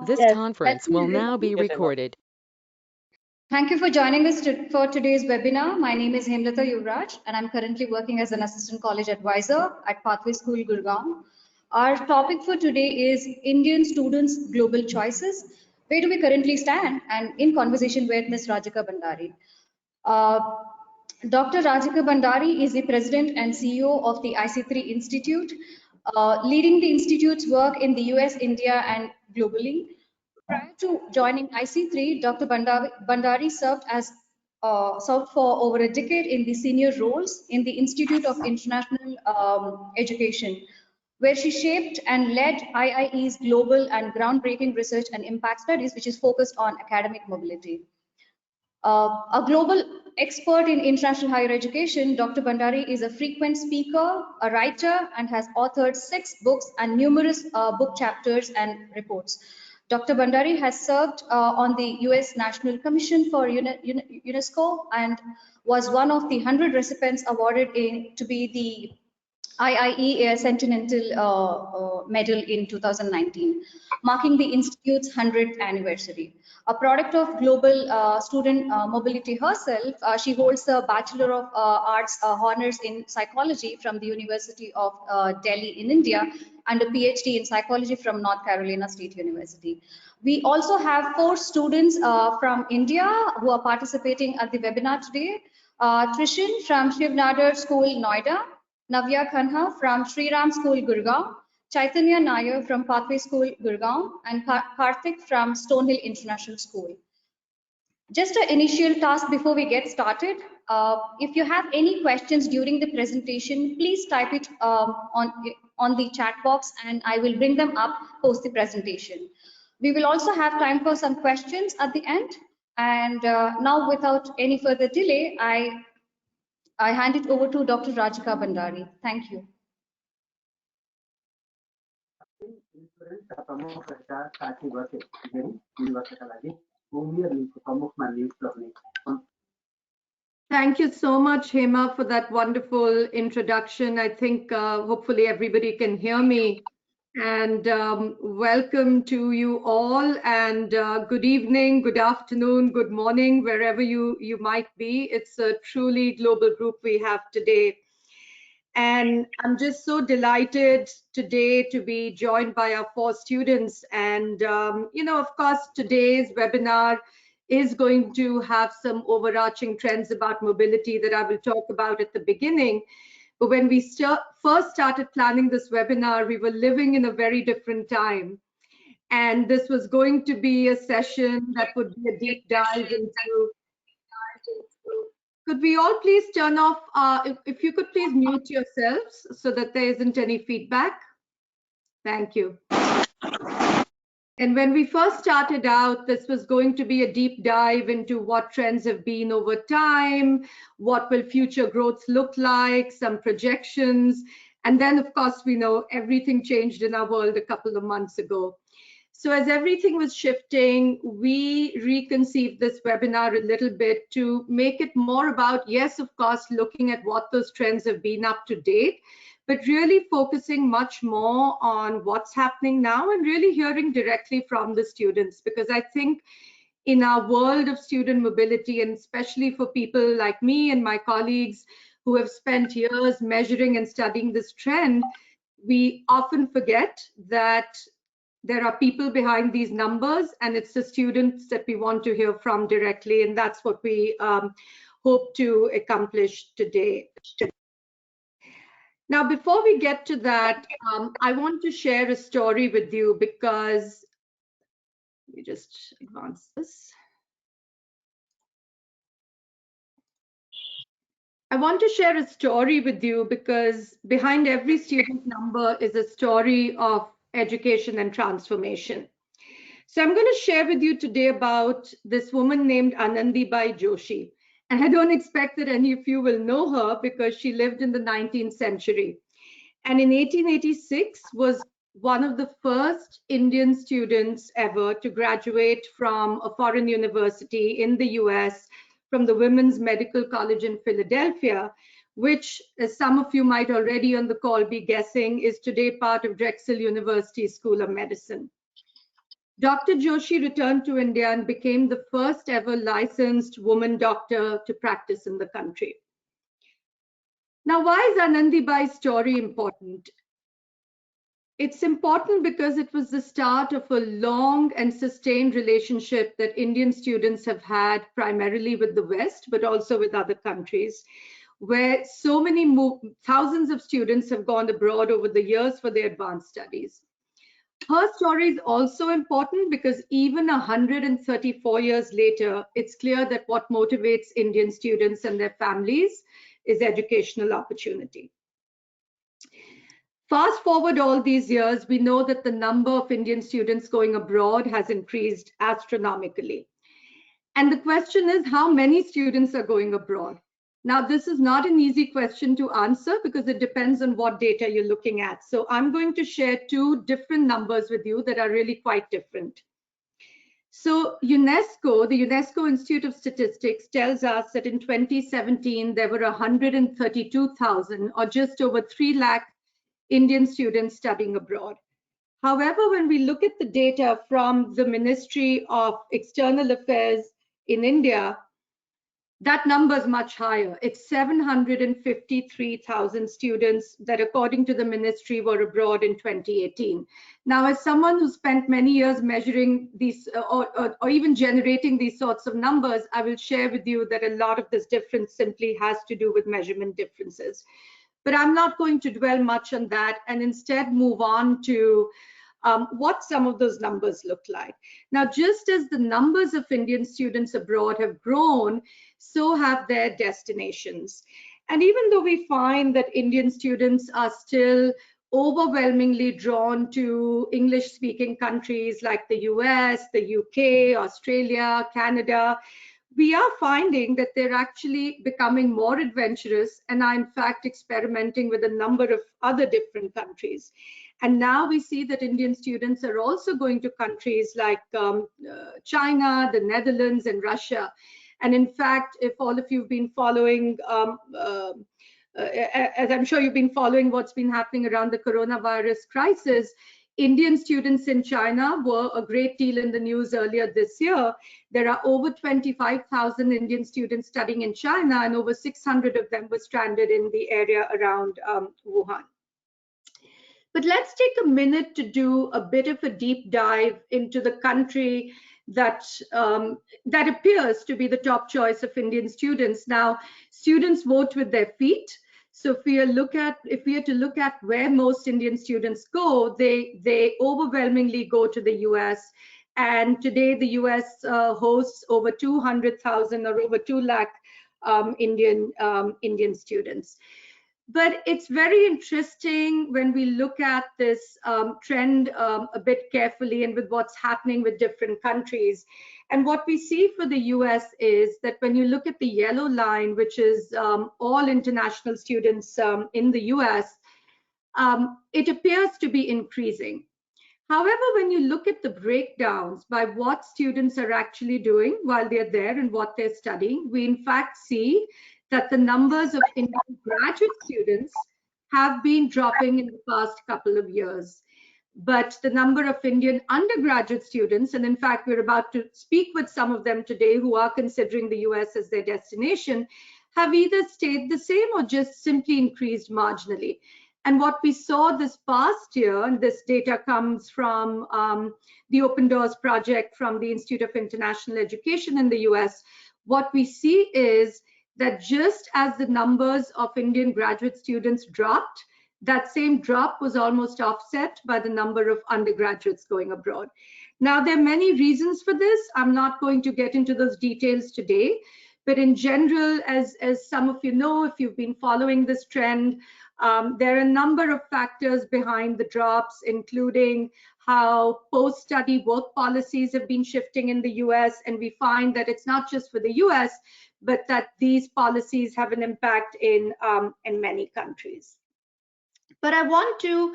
This Yes, conference will now be recorded. thank you for joining us for today's webinar. My name is Hemlata Yuvraj, and I'm currently working as an assistant college advisor at Pathway School, Gurgaon. Our topic for today is Indian students' global choices. Where do we currently stand? And in conversation with Ms. Rajika Bandari. Uh, Dr. Rajika Bandari is the president and CEO of the IC3 Institute, leading the institute's work in the US, India, and globally. Prior to joining IC3, Dr. Bandari served for over a decade in the senior roles in the Institute of International Education, where she shaped and led IIE's global and groundbreaking research and impact studies, which is focused on academic mobility. A global expert in international higher education, Dr. Bandari is a frequent speaker, a writer, and has authored 6 books and numerous book chapters and reports. Dr. Bandari has served on the US National Commission for UNESCO and was one of the 100 recipients awarded to be the IIE Centennial Medal in 2019, marking the Institute's 100th anniversary. A product of global student mobility herself, she holds a Bachelor of Arts honors in psychology from the University of Delhi in India and a PhD in psychology from North Carolina State University. We also have 4 students from India who are participating at the webinar today. Trishan from Shiv Nadar School, Noida. Navya Khanha from Sri Ram School, Gurgaon, Chaitanya Nair from Pathway School, Gurgaon, and Karthik from Stonehill International School. Just an initial task before we get started. If you have any questions during the presentation, please type it on the chat box and I will bring them up post the presentation. We will also have time for some questions at the end. And now, without any further delay, I hand it over to Dr. Rajika Bandari. Thank you. Thank you so much, Hema, for that wonderful introduction. I think hopefully everybody can hear me. And welcome to you all, and good evening, good afternoon, good morning, wherever you might be. It's a truly global group we have today. And I'm just so delighted today to be joined by our 4 students. And, of course, today's webinar is going to have some overarching trends about mobility that I will talk about at the beginning. But when we first started planning this webinar, we were living in a very different time. And this was going to be a session that would be a deep dive into. Could we all please turn off, if you could please mute yourselves so that there isn't any feedback. Thank you. And when we first started out, this was going to be a deep dive into what trends have been over time, what will future growth look like, some projections. And then, of course, we know everything changed in our world a couple of months ago. So as everything was shifting, we reconceived this webinar a little bit to make it more about, yes, of course, looking at what those trends have been up to date, but really focusing much more on what's happening now and really hearing directly from the students, because I think in our world of student mobility, and especially for people like me and my colleagues who have spent years measuring and studying this trend, we often forget that there are people behind these numbers, and it's the students that we want to hear from directly, and that's what we hope to accomplish today. Now, before we get to that, I want to share a story with you because, let me just advance this. I want to share a story with you because behind every student number is a story of education and transformation. So I'm going to share with you today about this woman named Anandibai Joshi. And I don't expect that any of you will know her because she lived in the 19th century. And in 1886 was one of the first Indian students ever to graduate from a foreign university in the US, from the Women's Medical College in Philadelphia, which, as some of you might already on the call be guessing, is today part of Drexel University School of Medicine. Dr. Joshi returned to India and became the first ever licensed woman doctor to practice in the country. Now, why is Anandibai's story important? It's important because it was the start of a long and sustained relationship that Indian students have had primarily with the West, but also with other countries, where so many thousands of students have gone abroad over the years for their advanced studies. Her story is also important because even 134 years later, it's clear that what motivates Indian students and their families is educational opportunity. Fast forward all these years, we know that the number of Indian students going abroad has increased astronomically. And the question is, how many students are going abroad? Now, this is not an easy question to answer because it depends on what data you're looking at. So I'm going to share two different numbers with you that are really quite different. So UNESCO, the UNESCO Institute of Statistics, tells us that in 2017, there were 132,000 or just over 3 lakh Indian students studying abroad. However, when we look at the data from the Ministry of External Affairs in India, that number is much higher. It's 753,000 students that, according to the ministry, were abroad in 2018. Now, as someone who spent many years measuring these or even generating these sorts of numbers, I will share with you that a lot of this difference simply has to do with measurement differences. But I'm not going to dwell much on that and instead move on to what some of those numbers look like. Now, just as the numbers of Indian students abroad have grown, so have their destinations. And even though we find that Indian students are still overwhelmingly drawn to English-speaking countries like the US, the UK, Australia, Canada, we are finding that they're actually becoming more adventurous and are in fact experimenting with a number of other different countries. And now we see that Indian students are also going to countries like China, the Netherlands, and Russia. And in fact, if all of you've been following, as I'm sure you've been following what's been happening around the coronavirus crisis, Indian students in China were a great deal in the news earlier this year. There are over 25,000 Indian students studying in China, and over 600 of them were stranded in the area around Wuhan. But let's take a minute to do a bit of a deep dive into the country that that appears to be the top choice of Indian students. Now, students vote with their feet. So if we are to look at where most Indian students go, they overwhelmingly go to the US. And today the US hosts over 200,000 or over 2 lakh Indian students. But it's very interesting when we look at this trend a bit carefully and with what's happening with different countries. And what we see for the US is that when you look at the yellow line, which is all international students in the US, it appears to be increasing. However, when you look at the breakdowns by what students are actually doing while they're there and what they're studying, we in fact see that the numbers of Indian graduate students have been dropping in the past couple of years. But the number of Indian undergraduate students, and in fact, we're about to speak with some of them today who are considering the US as their destination, have either stayed the same or just simply increased marginally. And what we saw this past year, and this data comes from the Open Doors project from the Institute of International Education in the US, what we see is that just as the numbers of Indian graduate students dropped, that same drop was almost offset by the number of undergraduates going abroad. Now, there are many reasons for this. I'm not going to get into those details today, but in general, as some of you know, if you've been following this trend, there are a number of factors behind the drops, including how post-study work policies have been shifting in the US, and we find that it's not just for the US, but that these policies have an impact in many countries. But I want to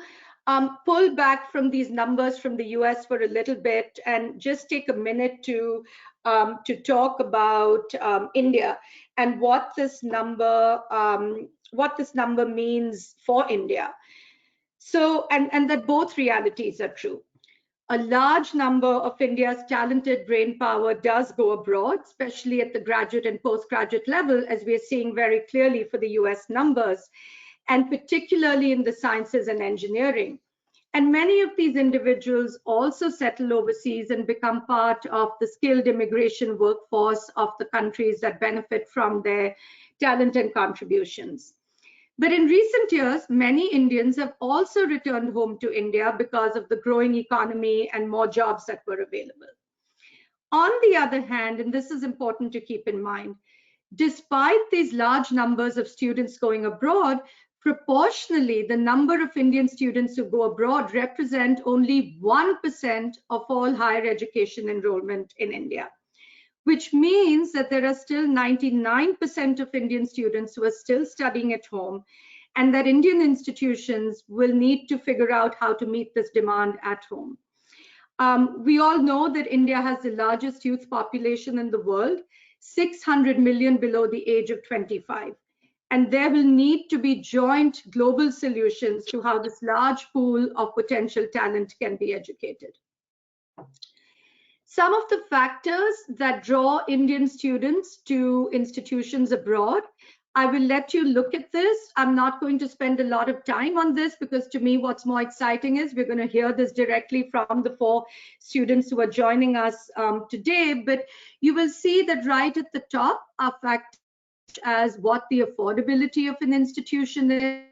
pull back from these numbers from the US for a little bit and just take a minute to talk about India and what this number means for India. So, and that both realities are true. a large number of India's talented brain power does go abroad, especially at the graduate and postgraduate level, as we are seeing very clearly for the US numbers, and particularly in the sciences and engineering. And many of these individuals also settle overseas and become part of the skilled immigration workforce of the countries that benefit from their talent and contributions. But in recent years, many Indians have also returned home to India because of the growing economy and more jobs that were available. On the other hand, and this is important to keep in mind, despite these large numbers of students going abroad, proportionally, the number of Indian students who go abroad represent only 1% of all higher education enrollment in India, which means that there are still 99% of Indian students who are still studying at home, and that Indian institutions will need to figure out how to meet this demand at home. We all know that India has the largest youth population in the world, 600 million below the age of 25. And there will need to be joint global solutions to how this large pool of potential talent can be educated. Some of the factors that draw Indian students to institutions abroad, I will let you look at this. I'm not going to spend a lot of time on this because to me, what's more exciting is we're going to hear this directly from the 4 students who are joining us today. But you will see that right at the top are factors as what the affordability of an institution is,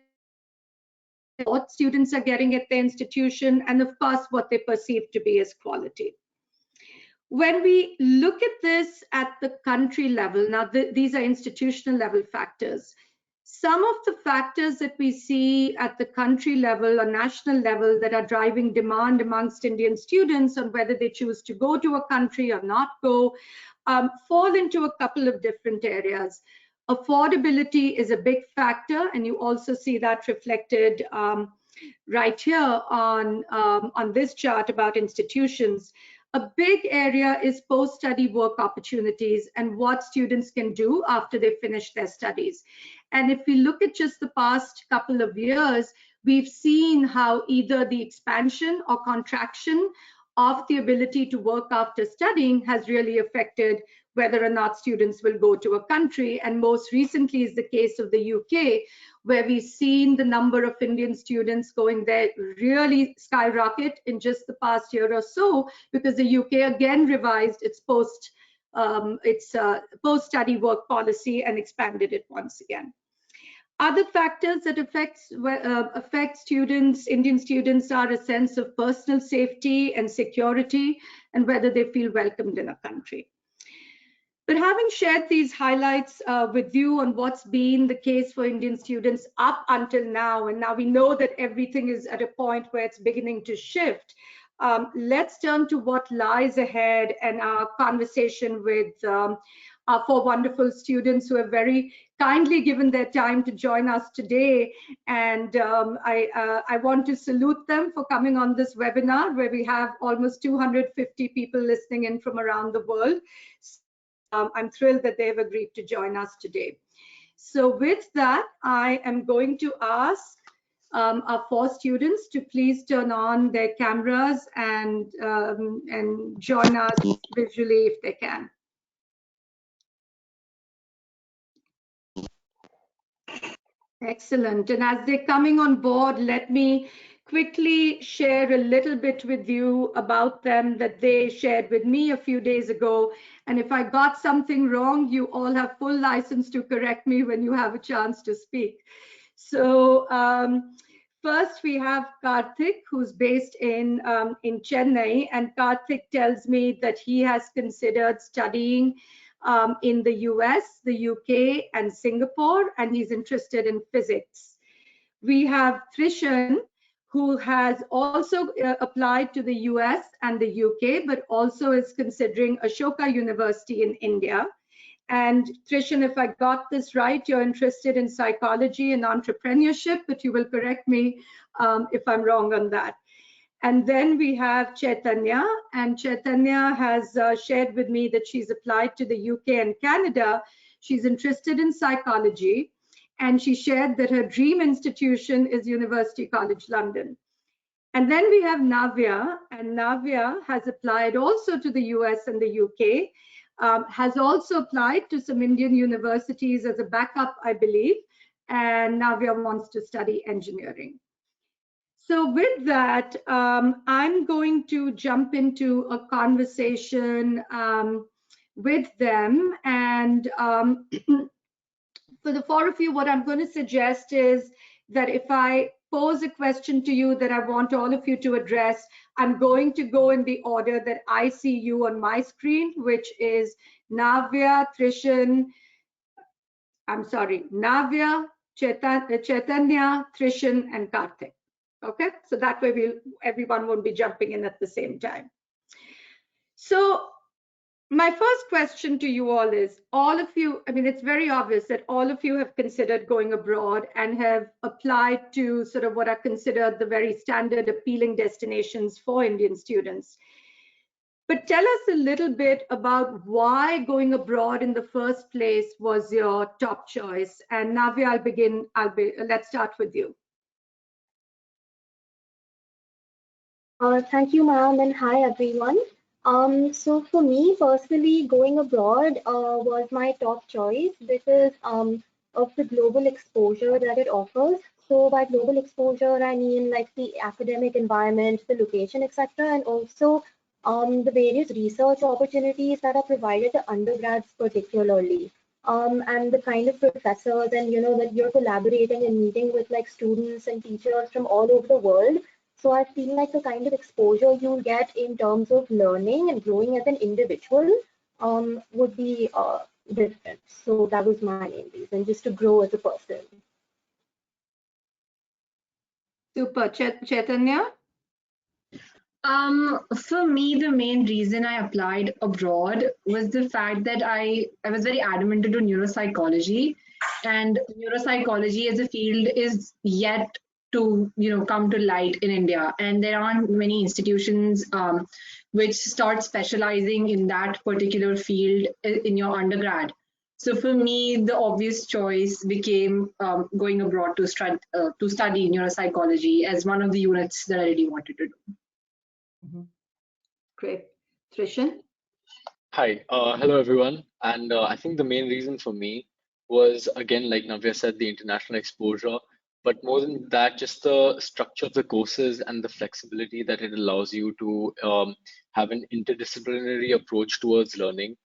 what students are getting at the institution, and of course, what they perceive to be as quality. When we look at this at the country level, now these are institutional level factors. Some of the factors that we see at the country level or national level that are driving demand amongst Indian students on whether they choose to go to a country or not go, fall into a couple of different areas. Affordability is a big factor, and you also see that reflected right here on this chart about institutions. A big area is post-study work opportunities and what students can do after they finish their studies. And if we look at just the past couple of years, we've seen how either the expansion or contraction of the ability to work after studying has really affected whether or not students will go to a country. And most recently is the case of the UK, where we've seen the number of Indian students going there really skyrocket in just the past year or so, because the UK again revised its post-study work policy and expanded it once again. Other factors that affect students, Indian students, are a sense of personal safety and security and whether they feel welcomed in a country. But having shared these highlights with you on what's been the case for Indian students up until now, and now we know that everything is at a point where it's beginning to shift, let's turn to what lies ahead and our conversation with our 4 wonderful students who have very kindly given their time to join us today. And I want to salute them for coming on this webinar where we have almost 250 people listening in from around the world. I'm thrilled that they've agreed to join us today. So with that, I am going to ask our 4 students to please turn on their cameras and join us visually if they can. Excellent. And as they're coming on board, let me quickly share a little bit with you about them that they shared with me a few days ago. And if I got something wrong, you all have full license to correct me when you have a chance to speak. So first we have Karthik, who's based in Chennai. And Karthik tells me that he has considered studying in the US, the UK, and Singapore, and he's interested in physics. We have Trishan, who has also applied to the US and the UK, but also is considering Ashoka University in India. And Trishan, if I got this right, you're interested in psychology and entrepreneurship, but you will correct me if I'm wrong on that. And then we have Chaitanya, and Chaitanya has shared with me that she's applied to the UK and Canada. She's interested in psychology, and she shared that her dream institution is University College London. And then we have Navya, and Navya has applied also to the US and the UK, has also applied to some Indian universities as a backup, I believe, and Navya wants to study engineering. So with that, I'm going to jump into a conversation with them. And for the four of you, what I'm going to suggest is that if I pose a question to you that I want all of you to address, I'm going to go in the order that I see you on my screen, which is Navya, Trishan, Navya, Chaitanya, Trishan, and Karthik. Okay, so that way everyone won't be jumping in at the same time. So my first question to you all is, all of you, I mean, it's very obvious that all of you have considered going abroad and have applied to sort of what are considered the very standard appealing destinations for Indian students. But tell us a little bit about why going abroad in the first place was your top choice. And Navya, let's start with you. Thank you, ma'am, and hi, everyone. So for me personally, going abroad was my top choice because of the global exposure that it offers. So by global exposure, I mean like the academic environment, the location, etc., and also the various research opportunities that are provided to undergrads particularly. And the kind of professors and that you're collaborating and meeting with like students and teachers from all over the world. So I feel like the kind of exposure you get in terms of learning and growing as an individual would be different. So that was my main reason, just to grow as a person. Super. Chaitanya? For me, the main reason I applied abroad was the fact that I was very adamant into neuropsychology, and neuropsychology as a field is yet to come to light in India, and there aren't many institutions which start specializing in that particular field in your undergrad. So for me, the obvious choice became going abroad to study neuropsychology as one of the units that I really wanted to do. Great. Trishan? Hi, hello everyone. And I think the main reason for me was, again, like Navya said, the international exposure, but more than that, just the structure of the courses and the flexibility that it allows you to have an interdisciplinary approach towards learning.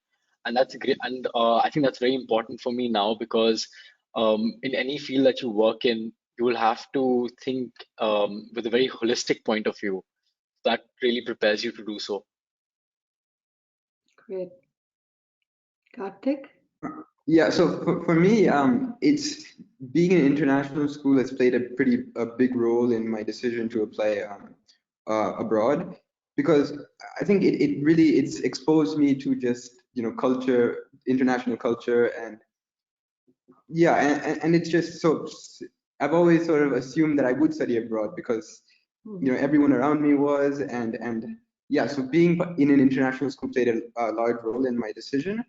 And that's great. And I think that's very important for me now because in any field that you work in, you will have to think with a very holistic point of view. That really prepares you to do so. Great. Karthik? Yeah, so for me, it's being an international school has played a big role in my decision to apply abroad, because I think it's exposed me to just culture, international culture, and yeah, and it's just so I've always sort of assumed that I would study abroad because everyone around me was, and yeah, so being in an international school played a large role in my decision.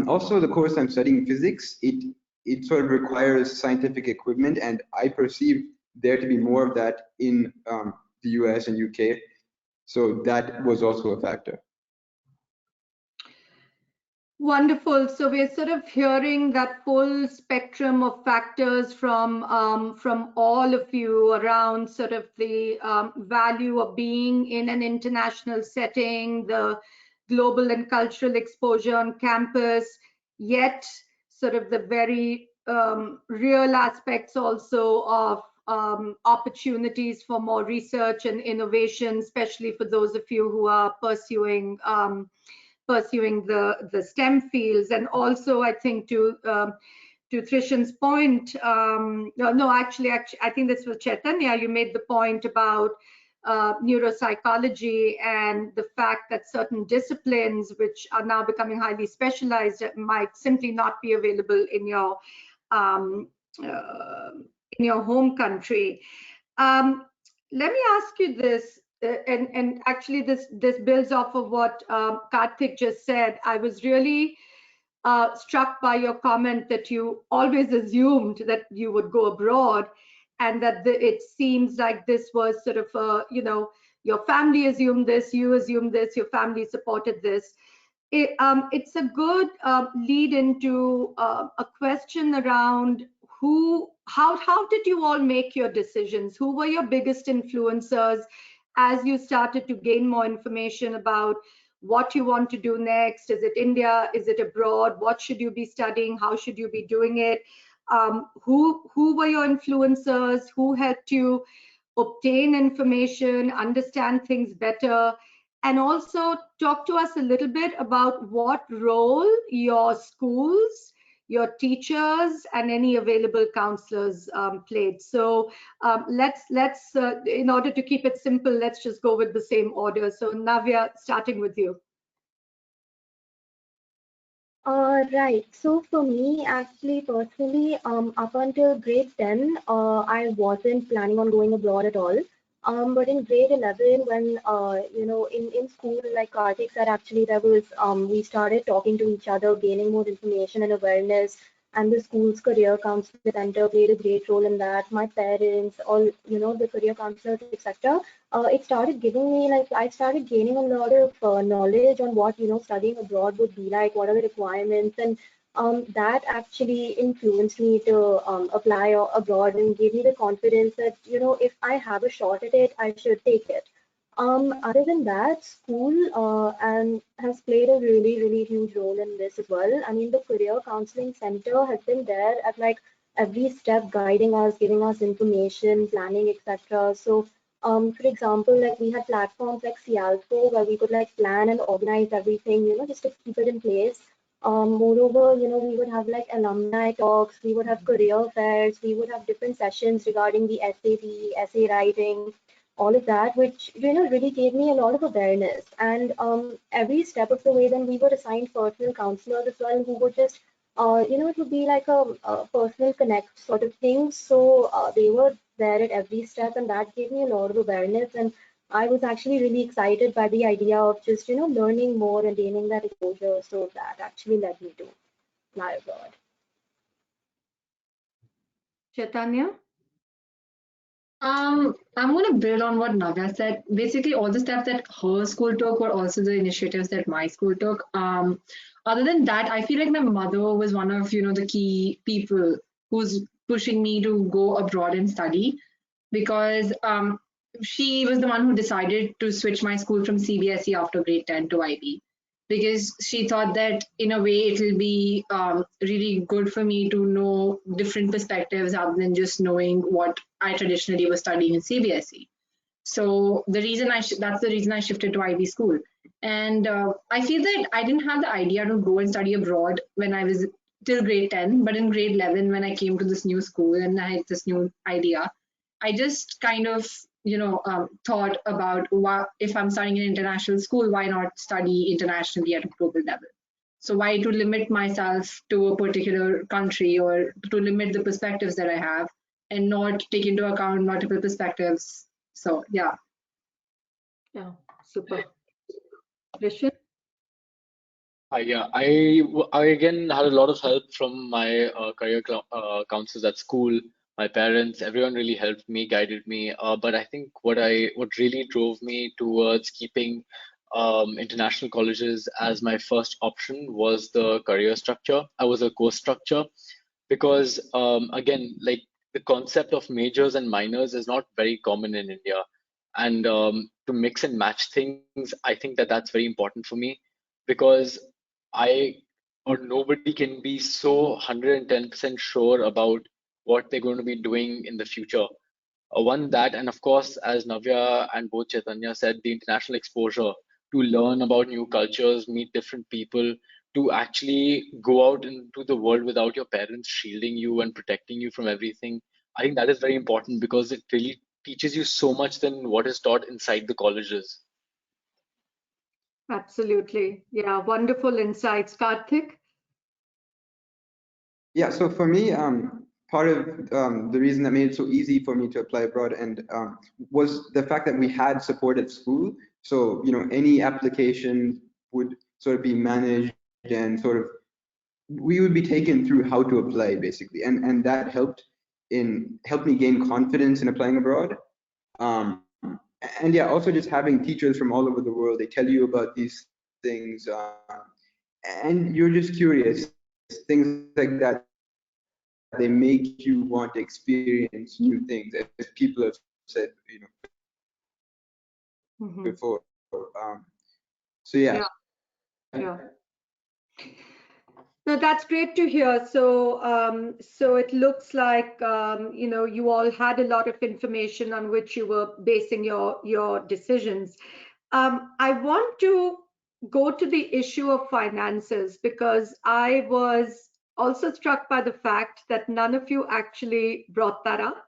Also, the course I'm studying, physics, it sort of requires scientific equipment, and I perceive there to be more of that in the US and UK. So that was also a factor. Wonderful. So we're sort of hearing that full spectrum of factors from all of you around sort of the value of being in an international setting, the global and cultural exposure on campus, yet sort of the very real aspects also of opportunities for more research and innovation, especially for those of you who are pursuing the STEM fields. And also, I think to Trishan's point, actually, I think this was Chaitanya, you made the point about neuropsychology and the fact that certain disciplines which are now becoming highly specialized might simply not be available in your home country. Let me ask you this, and actually this builds off of what Karthik just said. I was really struck by your comment that you always assumed that you would go abroad. and that it seems like this was sort of, your family assumed this, you assumed this, your family supported this. It's a good lead into a question around how did you all make your decisions? Who were your biggest influencers as you started to gain more information about what you want to do next? Is it India? Is it abroad? What should you be studying? How should you be doing it? Who were your influencers? Who helped you obtain information, understand things better? And also talk to us a little bit about what role your schools, your teachers, and any available counselors played. So let's in order to keep it simple, let's just go with the same order. So Navya, starting with you. Right. So for me, actually, personally, up until grade 10, I wasn't planning on going abroad at all. But in grade 11, when, in school, like Karthik said, actually, we started talking to each other, gaining more information and awareness. And the school's career counselor center played a great role in that. My parents, all, the career counselors, etc. It started giving me, like, I started gaining a lot of knowledge on what, studying abroad would be like, what are the requirements, and that actually influenced me to apply abroad and gave me the confidence that, if I have a shot at it, I should take it. Other than that, school and has played a really, really huge role in this as well. I mean, the career counseling center has been there at like every step, guiding us, giving us information, planning, etc. So, for example, like we had platforms like Cialco where we could like plan and organize everything, just to keep it in place. Moreover, we would have like alumni talks, we would have career fairs, we would have different sessions regarding the SAT, essay writing, all of that, which really gave me a lot of awareness. And every step of the way, then we were assigned personal counselors as well, who would just, it would be like a personal connect sort of thing. So they were there at every step, and that gave me a lot of awareness. And I was actually really excited by the idea of just, learning more and gaining that exposure. So that actually led me to fly abroad. Chaitanya? I'm going to build on what Navya said. Basically, all the steps that her school took were also the initiatives that my school took. Other than that, I feel like my mother was one of, the key people who's pushing me to go abroad and study, because she was the one who decided to switch my school from CBSE after grade 10 to IB, because she thought that in a way it will be really good for me to know different perspectives rather than just knowing what I traditionally was studying in CBSE. So that's the reason I shifted to IB school. And I feel that I didn't have the idea to go and study abroad when I was till grade 10, but in grade 11, when I came to this new school and I had this new idea, I just kind of, thought about if I'm studying an international school, why not study internationally at a global level? So why to limit myself to a particular country, or to limit the perspectives that I have and not take into account multiple perspectives? So yeah. Yeah, super. Rishan? Yeah, I again had a lot of help from my career counselors at school. My parents, everyone really helped me, guided me. But I think what really drove me towards keeping international colleges as my first option was the career structure. I was a course structure, because again, like, the concept of majors and minors is not very common in India, and to mix and match things, I think that that's very important for me, because I or nobody can be so 110% sure about what they're going to be doing in the future. One, that, and of course, as Navya and both Chaitanya said, the international exposure to learn about new cultures, meet different people, to actually go out into the world without your parents shielding you and protecting you from everything. I think that is very important, because it really teaches you so much than what is taught inside the colleges. Absolutely. Yeah, wonderful insights. Karthik? Yeah, so for me, part of the reason that made it so easy for me to apply abroad and was the fact that we had support at school. So, any application would sort of be managed, and sort of we would be taken through how to apply, basically, and that helped. helped me gain confidence in applying abroad. And yeah, also just having teachers from all over the world, they tell you about these things, and you're just curious, things like that. They make you want to experience new things, as people have said, before. So yeah. Yeah. No, that's great to hear. So, so it looks like you all had a lot of information on which you were basing your decisions. I want to go to the issue of finances, because I was also struck by the fact that none of you actually brought that up.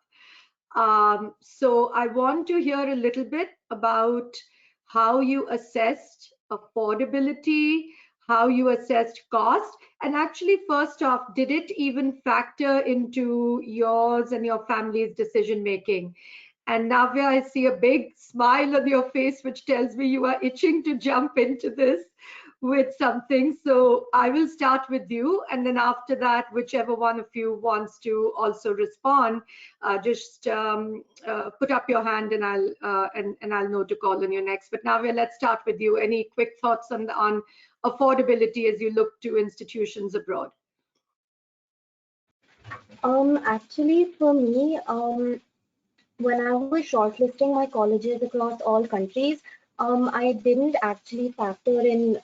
So I want to hear a little bit about how you assessed affordability, how you assessed cost, and actually, first off, did it even factor into yours and your family's decision making? And Navya, I see a big smile on your face, which tells me you are itching to jump into this with something. So I will start with you, and then after that, whichever one of you wants to also respond, just put up your hand, and I'll know to call on you next. But Navya, let's start with you. Any quick thoughts on affordability as you look to institutions abroad? Actually, for me, when I was shortlisting my colleges across all countries, I didn't actually factor in,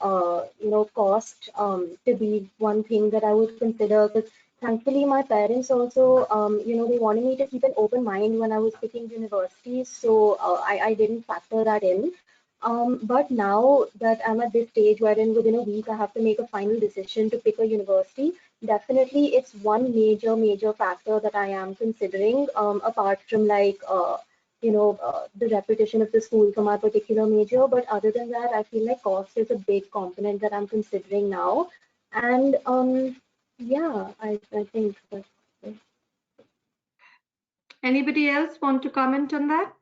cost to be one thing that I would consider. Because thankfully, my parents also, they wanted me to keep an open mind when I was picking universities, so I didn't factor that in. But now that I'm at this stage wherein within a week I have to make a final decision to pick a university, definitely it's one major factor that I am considering, apart from like, the reputation of the school for my particular major. But other than that, I feel like cost is a big component that I'm considering now. And yeah, I think that's it. Anybody else want to comment on that?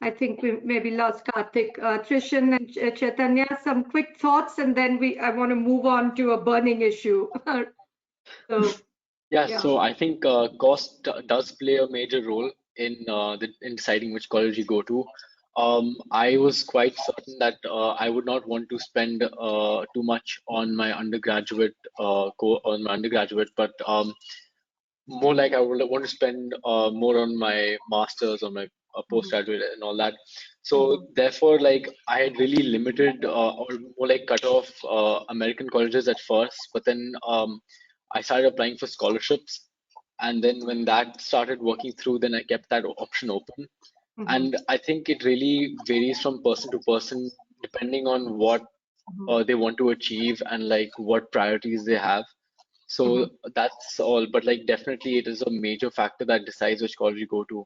I think we maybe lost Karthik. Trishan and Chaitanya, some quick thoughts, and then I want to move on to a burning issue. So I think cost does play a major role in in deciding which college you go to. I was quite certain that I would not want to spend too much on my undergraduate but more like I would want to spend more on my masters or my postgraduate and all that. So therefore, like I had really limited or more like cut off American colleges at first, but then I started applying for scholarships, and then when that started working through, then I kept that option open. And I think it really varies from person to person depending on what they want to achieve and like what priorities they have. So that's all, but like definitely it is a major factor that decides which college you go to.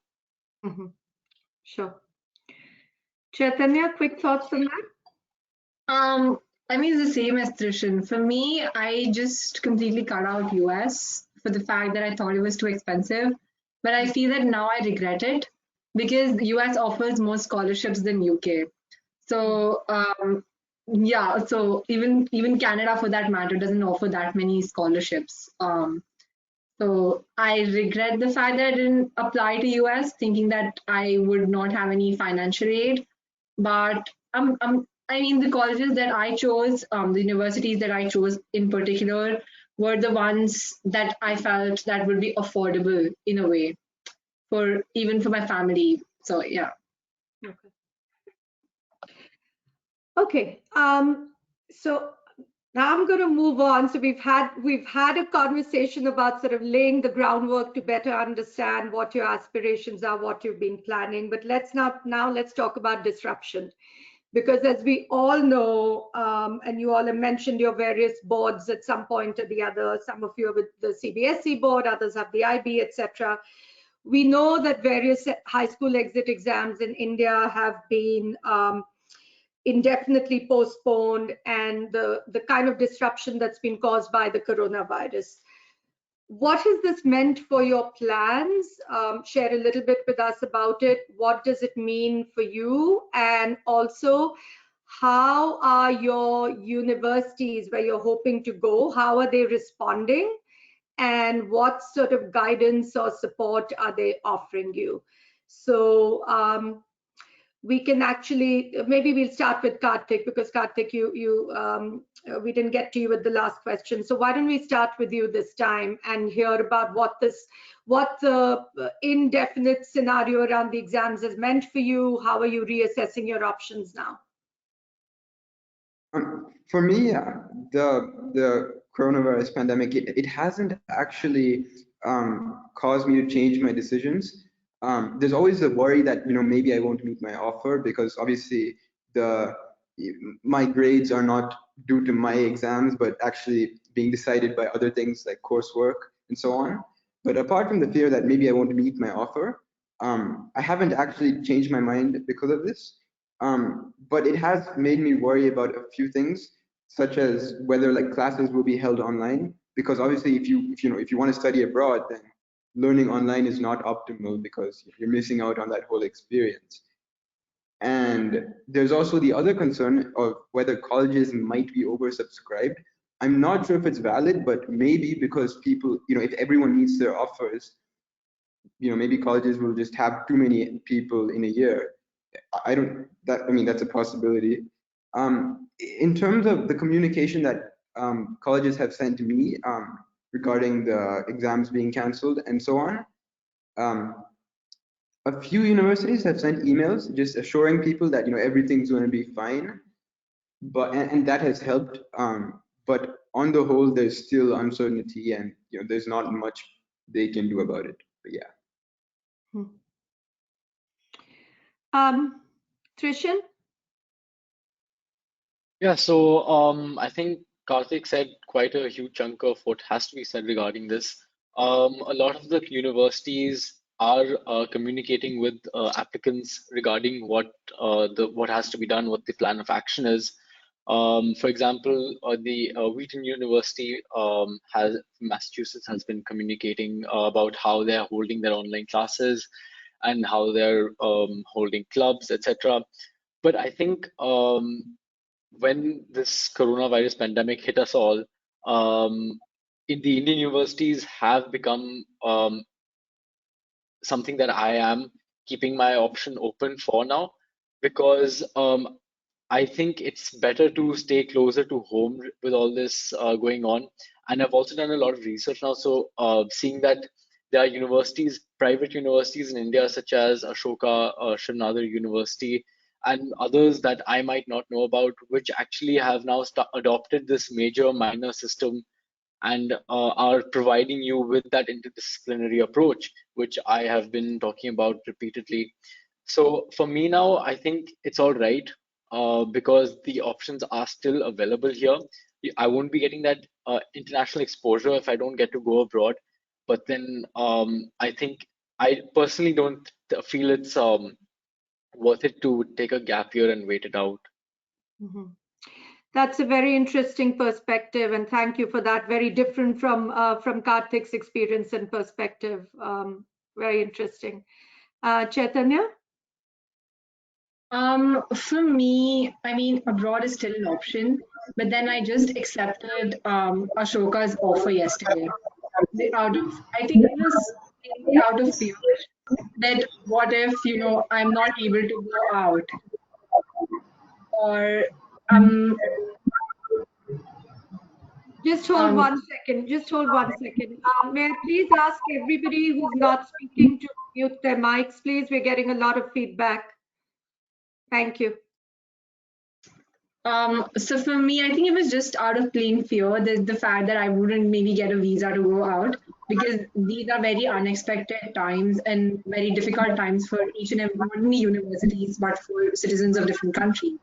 Sure. Chaitanya, quick thoughts on that? I mean, it's the same as Trishan. For me, I just completely cut out US for the fact that I thought it was too expensive. But I feel that now I regret it because US offers more scholarships than UK. So yeah, so even Canada for that matter doesn't offer that many scholarships. So I regret the fact that I didn't apply to US, thinking that I would not have any financial aid. But I mean, the colleges that I chose, the universities that I chose in particular, were the ones that I felt that would be affordable in a way, even for my family. So yeah. Okay. So now I'm going to move on. So we've had a conversation about sort of laying the groundwork to better understand what your aspirations are, what you've been planning. But let's talk about disruption, because as we all know, and you all have mentioned your various boards at some point or the other. Some of you are with the CBSE board, others have the IB, etc. We know that various high school exit exams in India have been indefinitely postponed, and the kind of disruption that's been caused by the coronavirus. What has this meant for your plans? Share a little bit with us about it. What does it mean for you? And also, how are your universities where you're hoping to go, how are they responding? and what sort of guidance or support are they offering you? So we can actually, maybe we'll start with Karthik, because Karthik, we didn't get to you with the last question. So why don't we start with you this time and hear about what the indefinite scenario around the exams has meant for you? How are you reassessing your options now? For me, the coronavirus pandemic, it hasn't actually caused me to change my decisions. There's always a worry that maybe I won't meet my offer, because obviously my grades are not due to my exams, but actually being decided by other things like coursework and so on. But apart from the fear that maybe I won't meet my offer, I haven't actually changed my mind because of this. But it has made me worry about a few things, such as whether like classes will be held online, because obviously if you want to study abroad, then learning online is not optimal because you're missing out on that whole experience. And there's also the other concern of whether colleges might be oversubscribed. I'm not sure if it's valid, but maybe because people, if everyone meets their offers, maybe colleges will just have too many people in a year. I mean, that's a possibility. In terms of the communication that colleges have sent to me regarding the exams being canceled and so on, a few universities have sent emails just assuring people that everything's going to be fine, and that has helped. But on the whole, there's still uncertainty, and there's not much they can do about it. But yeah. Trishan? Yeah, so I think Karthik said quite a huge chunk of what has to be said regarding this. A lot of the universities are communicating with applicants regarding what has to be done, what the plan of action is. For example, the Wheaton University Massachusetts has been communicating about how they're holding their online classes and how they're holding clubs, etc. But I think when this coronavirus pandemic hit us all, in the Indian universities have become something that I am keeping my option open for now, because I think it's better to stay closer to home with all this going on. And I've also done a lot of research now, so seeing that there are universities, private universities in India, such as Ashoka Sri Nadar University, and others that I might not know about, which actually have now adopted this major minor system and are providing you with that interdisciplinary approach, which I have been talking about repeatedly. So for me now, I think it's all right because the options are still available here. I won't be getting that international exposure if I don't get to go abroad. But then I think I personally don't feel it's worth it to take a gap year and wait it out. That's a very interesting perspective, and thank you for that. Very different from Karthik's experience and perspective. Very interesting. Chaitanya? For me, I mean, abroad is still an option, but then I just accepted Ashoka's offer yesterday. I think it was out of fear that what if, I'm not able to go out, or Just hold 1 second. Just hold 1 second. May I please ask everybody who's not speaking to mute their mics, please? We're getting a lot of feedback. Thank you. So for me, I think it was just out of plain fear, the fact that I wouldn't maybe get a visa to go out, because these are very unexpected times and very difficult times for each and every, not only universities, but for citizens of different countries.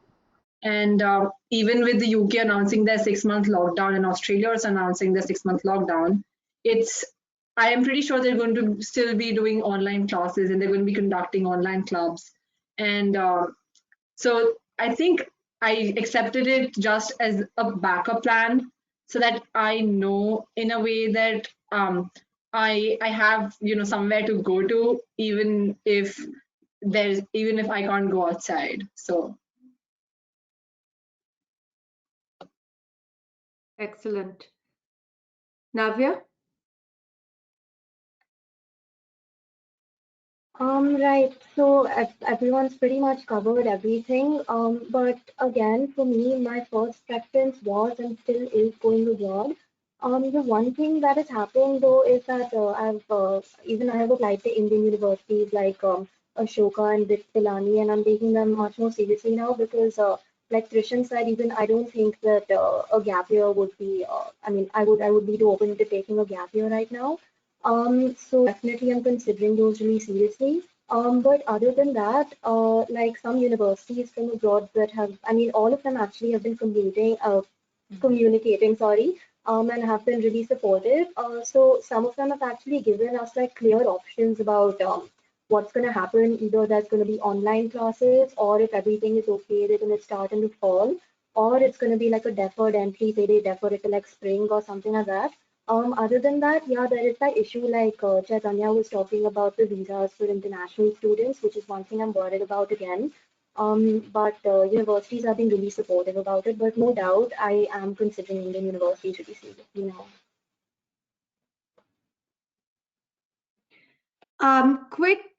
And even with the UK announcing their 6-month lockdown and Australia also announcing their 6-month lockdown, I am pretty sure they're going to still be doing online classes and they're going to be conducting online clubs. And so I think I accepted it just as a backup plan, so that I know in a way that I have somewhere to go to, even if I can't go outside. So excellent. Navya? Right. So everyone's pretty much covered everything. But again, for me, my first preference was and still is going abroad. The one thing that has happened though is that I have applied to Indian universities like Ashoka and BITS Pilani, and I'm taking them much more seriously now because, like Trishan said, even I don't think that a gap year would be. I mean, I would be too open to taking a gap year right now. So definitely I'm considering those really seriously. But other than that, like some universities from abroad that have, I mean, all of them actually have been communicating, sorry, and have been really supportive. So some of them have actually given us like clear options about what's going to happen. Either there's going to be online classes, or if everything is okay, they're going to start in the fall, or it's going to be like a deferred entry, say they defer it to like spring or something like that. Other than that, yeah, there is that issue like Chaitanya was talking about the visas for international students, which is one thing I'm worried about again. But universities have been really supportive about it. But no doubt, I am considering Indian universities really seriously now. Quick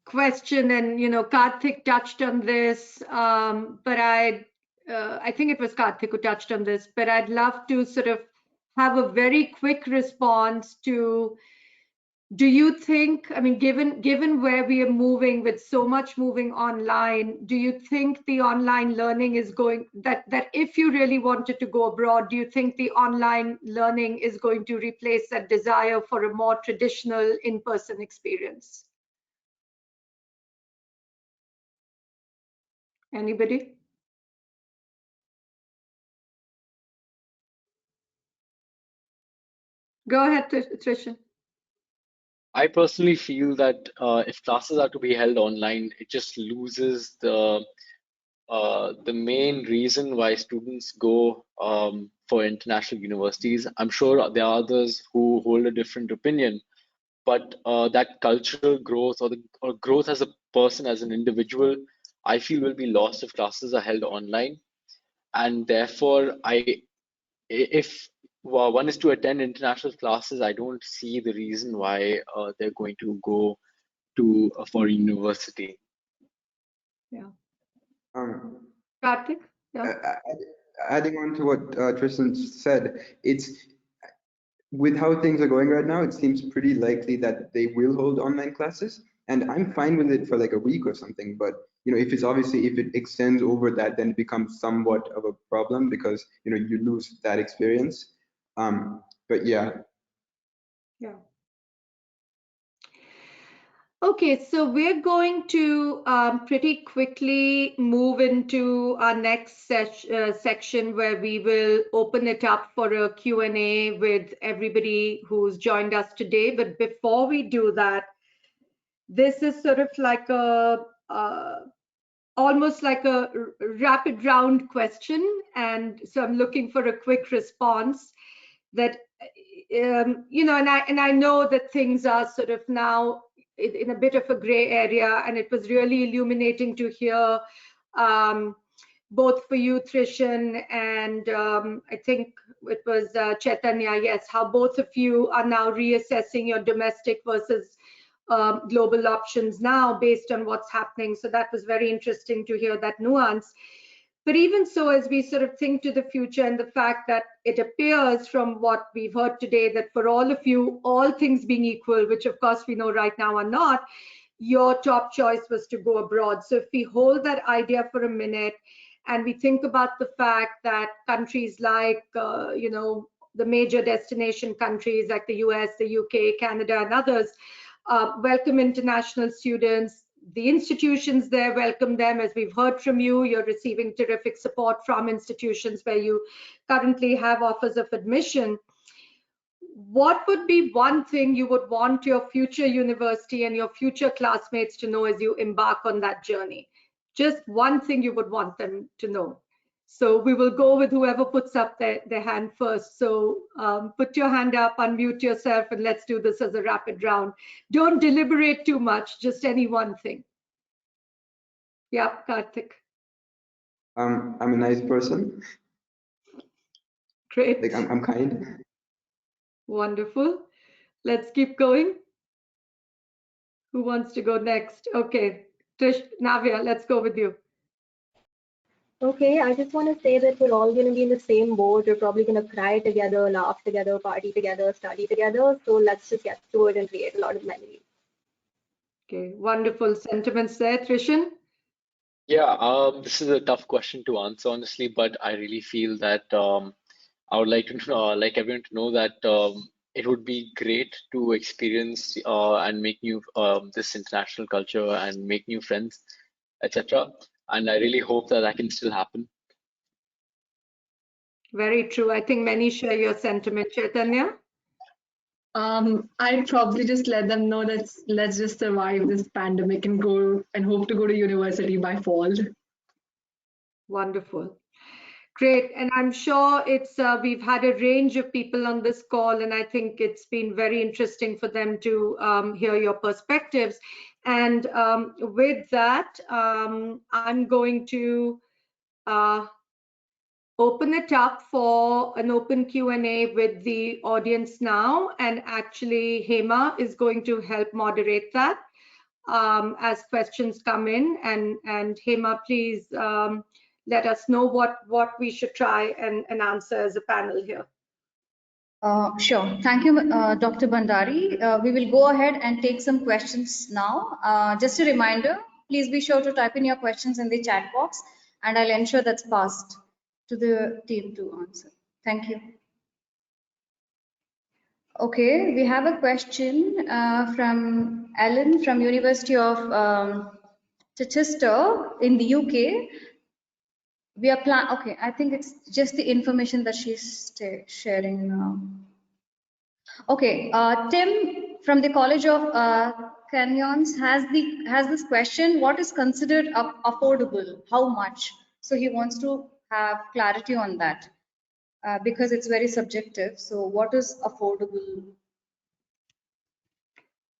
question, and Karthik touched on this, but I think it was Karthik who touched on this, but I'd love to sort of have a very quick response to, do you think, I mean, given where we are moving with so much moving online, do you think the online learning is going, that if you really wanted to go abroad, do you think the online learning is going to replace that desire for a more traditional in-person experience? Anybody? Go ahead, Trishan. I personally feel that if classes are to be held online, it just loses the main reason why students go for international universities. I'm sure there are others who hold a different opinion, but that cultural growth or growth as a person, as an individual, I feel will be lost if classes are held online. And therefore, if one is to attend international classes, I don't see the reason why they're going to go to a foreign university. Yeah. Um, Karthik? Yeah. Adding on to what Tristan said, it's with how things are going right now, it seems pretty likely that they will hold online classes, and I'm fine with it for like a week or something. But if it's obviously if it extends over that, then it becomes somewhat of a problem because you lose that experience. But yeah. Yeah. Okay, so we're going to pretty quickly move into our next section where we will open it up for a Q&A with everybody who's joined us today. But before we do that, this is sort of like almost like a rapid round question. And so I'm looking for a quick response that, and I know that things are sort of now in a bit of a gray area, and it was really illuminating to hear both for you, Trishan, and I think it was Chaitanya, yes, how both of you are now reassessing your domestic versus global options now based on what's happening. So that was very interesting to hear that nuance. But even so, as we sort of think to the future and the fact that it appears from what we've heard today that for all of you, all things being equal, which of course we know right now are not, your top choice was to go abroad. So if we hold that idea for a minute and we think about the fact that countries like, the major destination countries like the US, the UK, Canada, and others welcome international students, the institutions there welcome them. As we've heard from you, you're receiving terrific support from institutions where you currently have offers of admission. What would be one thing you would want your future university and your future classmates to know as you embark on that journey? Just one thing you would want them to know. So we will go with whoever puts up their hand first. So put your hand up, unmute yourself, and let's do this as a rapid round. Don't deliberate too much, just any one thing. Yeah, Karthik. I'm a nice person. Great. Like I'm kind. Wonderful. Let's keep going. Who wants to go next? Okay, Trish, Navya, let's go with you. Okay, I just want to say that we're all going to be in the same boat. We're probably going to cry together, laugh together, party together, study together. So let's just get through it and create a lot of memories. Okay, wonderful sentiments there, Trishan. Yeah, this is a tough question to answer, honestly, but I really feel that I would like to like everyone to know that it would be great to experience and make new this international culture and make new friends, etc. And I really hope that that can still happen. Very true. I think many share your sentiment, Chaitanya. I'd probably just let them know that let's just survive this pandemic and go and hope to go to university by fall. Wonderful. Great. And I'm sure it's we've had a range of people on this call, and I think it's been very interesting for them to hear your perspectives. And with that, I'm going to open it up for an open Q&A with the audience now. And actually, Hema is going to help moderate that as questions come in. And Hema, please let us know what we should try and answer as a panel here. Sure. Thank you, Dr. Bhandari. We will go ahead and take some questions now. Just a reminder, please be sure to type in your questions in the chat box, and I'll ensure that's passed to the team to answer. Thank you. Okay, we have a question from Ellen from University of Chichester in the UK. We are okay, I think it's just the information that she's sharing now. Okay, Tim from the College of Canyons has this question: what is considered affordable? How much? So he wants to have clarity on that because it's very subjective. So what is affordable?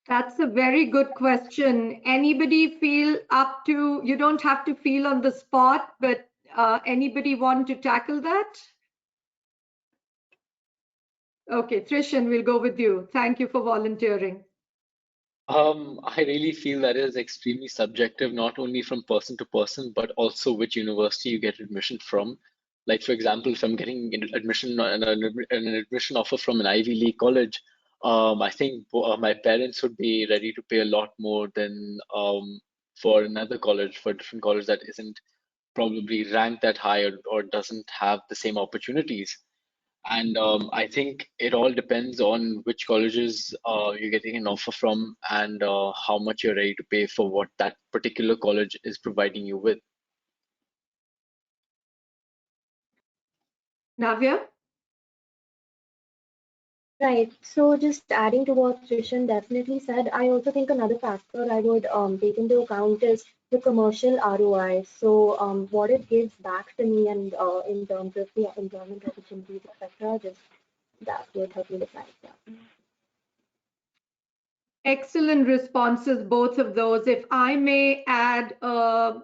That's a very good question. Anybody feel up to, you don't have to feel on the spot, but anybody want to tackle that? Okay, Trishan, we'll go with you. Thank you for volunteering. I really feel that is extremely subjective, not only from person to person, but also which university you get admission from. Like, for example, if I'm getting an admission offer from an Ivy League college, I think my parents would be ready to pay a lot more than for another college, for a different college that isn't probably ranked that high or doesn't have the same opportunities. And I think it all depends on which colleges you're getting an offer from and how much you're ready to pay for what that particular college is providing you with. Navya? Right. So just adding to what Trishan definitely said, I also think another factor I would take into account is the commercial ROI. So what it gives back to me and in terms of the employment opportunities, etc. Just that would help me decide. Yeah. Excellent responses, both of those. If I may add a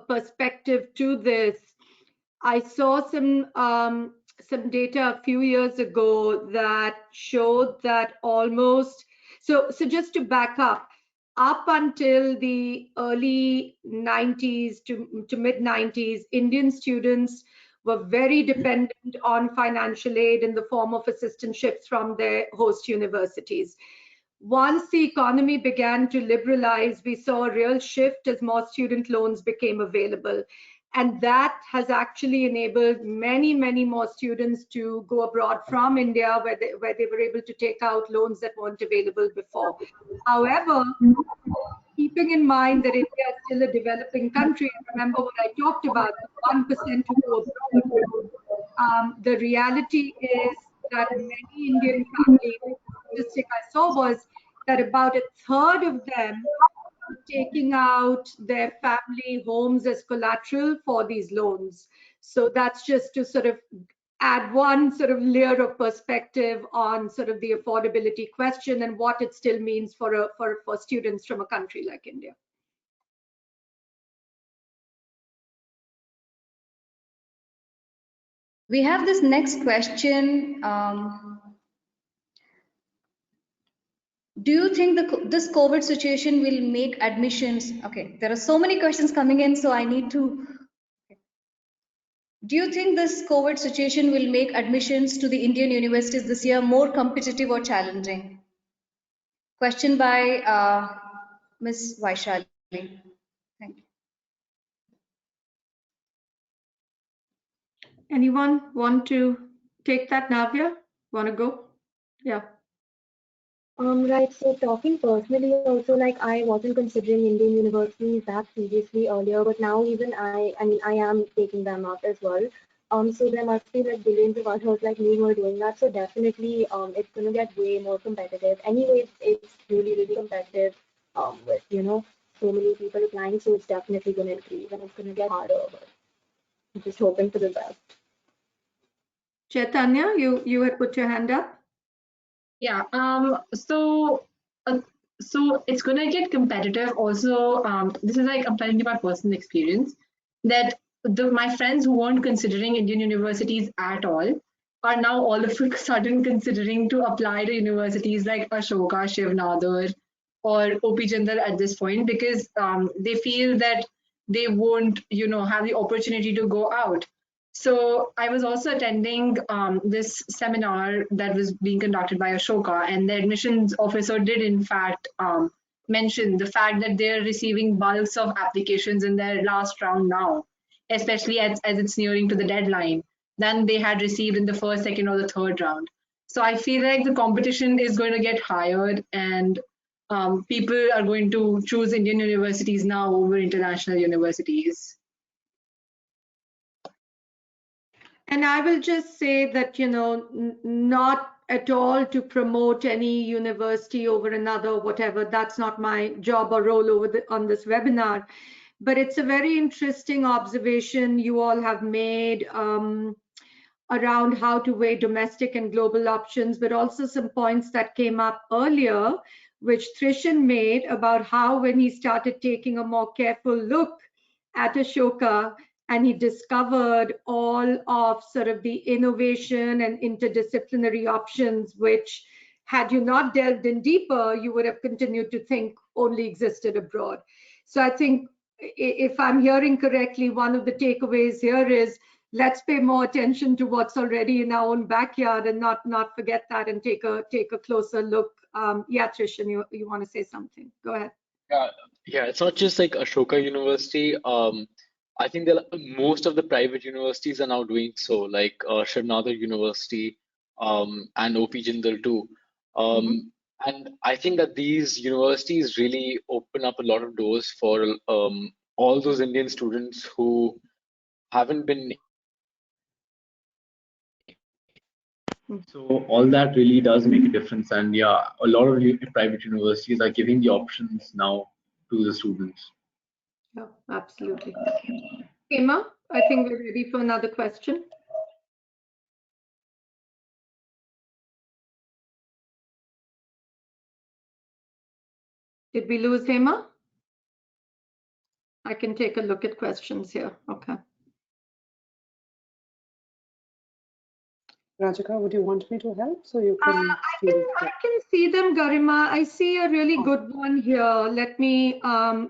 perspective to this, I saw some data a few years ago that showed that almost, so just to back up until the early 90s to mid 90s, Indian students were very dependent on financial aid in the form of assistantships from their host universities. Once the economy began to liberalize, we saw a real shift as more student loans became available. And that has actually enabled many, many more students to go abroad from India where they were able to take out loans that weren't available before. However, keeping in mind that India is still a developing country, remember what I talked about, the 1% who go abroad. The reality is that many Indian families, the statistic I saw was that about a third of them were taking out their family homes as collateral for these loans. So that's just to sort of add one sort of layer of perspective on sort of the affordability question and what it still means for students from a country like India. We have this next question. do you think this COVID situation will make admissions? Okay, there are so many questions coming in, so I need to. Do you think this COVID situation will make admissions to the Indian universities this year more competitive or challenging? Question by Ms. Vaishali. Thank you. Anyone want to take that, Navya? Want to go? Yeah. Right. So talking personally, also like I wasn't considering Indian universities that seriously earlier, but now even I mean, I am taking them up as well. So there must be like billions of others like me who are doing that. So definitely, it's going to get way more competitive. Anyways, it's really, really competitive. With so many people applying, so it's definitely going to increase and it's going to get harder. But I'm just hoping for the best. Chaitanya, you had put your hand up. Yeah. So it's gonna get competitive. Also, this is like I'm telling you my personal experience that my friends who weren't considering Indian universities at all are now all of a sudden considering to apply to universities like Ashoka, Shiv Nadar, or OP Jindal at this point because they feel that they won't, have the opportunity to go out. So I was also attending this seminar that was being conducted by Ashoka, and the admissions officer did in fact mention the fact that they're receiving bulks of applications in their last round now, especially as it's nearing to the deadline, than they had received in the first, second, or the third round. So I feel like the competition is going to get higher, and people are going to choose Indian universities now over international universities. And I will just say that, not at all to promote any university over another, whatever. That's not my job or role on this webinar. But it's a very interesting observation you all have made around how to weigh domestic and global options, but also some points that came up earlier, which Trishan made about how when he started taking a more careful look at Ashoka, and he discovered all of sort of the innovation and interdisciplinary options, which had you not delved in deeper, you would have continued to think only existed abroad. So I think if I'm hearing correctly, one of the takeaways here is let's pay more attention to what's already in our own backyard and not forget that and take a closer look. Yeah, Trishan, you want to say something? Go ahead. Yeah, it's not just like Ashoka University. I think most of the private universities are now doing so, like Shiv Nadar University and OP Jindal too. And I think that these universities really open up a lot of doors for all those Indian students who haven't been. So all that really does make a difference, and yeah, a lot of private universities are giving the options now to the students. Yeah, absolutely. Emma, I think we're ready for another question. Did we lose Emma? I can take a look at questions here. Okay. Rajika, would you want me to help so you can? I can see them, Garima. I see a really good one here. Let me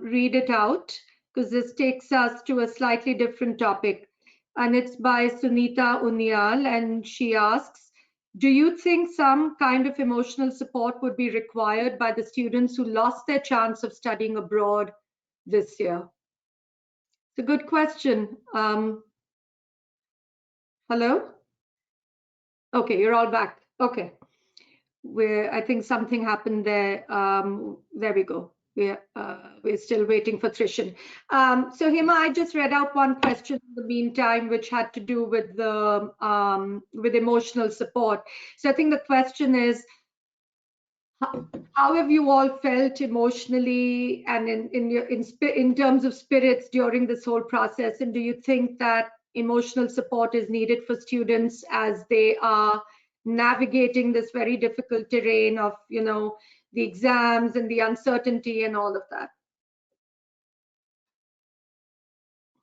read it out because this takes us to a slightly different topic. And it's by Sunita Unyal, and she asks, do you think some kind of emotional support would be required by the students who lost their chance of studying abroad this year? It's a good question. Hello? Okay, you're all back. Okay. I think something happened there. There we go. We're still waiting for Trishan. So Hema, I just read out one question in the meantime, which had to do with the with emotional support. So I think the question is, how have you all felt emotionally and in terms of spirits during this whole process? And do you think that emotional support is needed for students as they are navigating this very difficult terrain of, the exams and the uncertainty and all of that?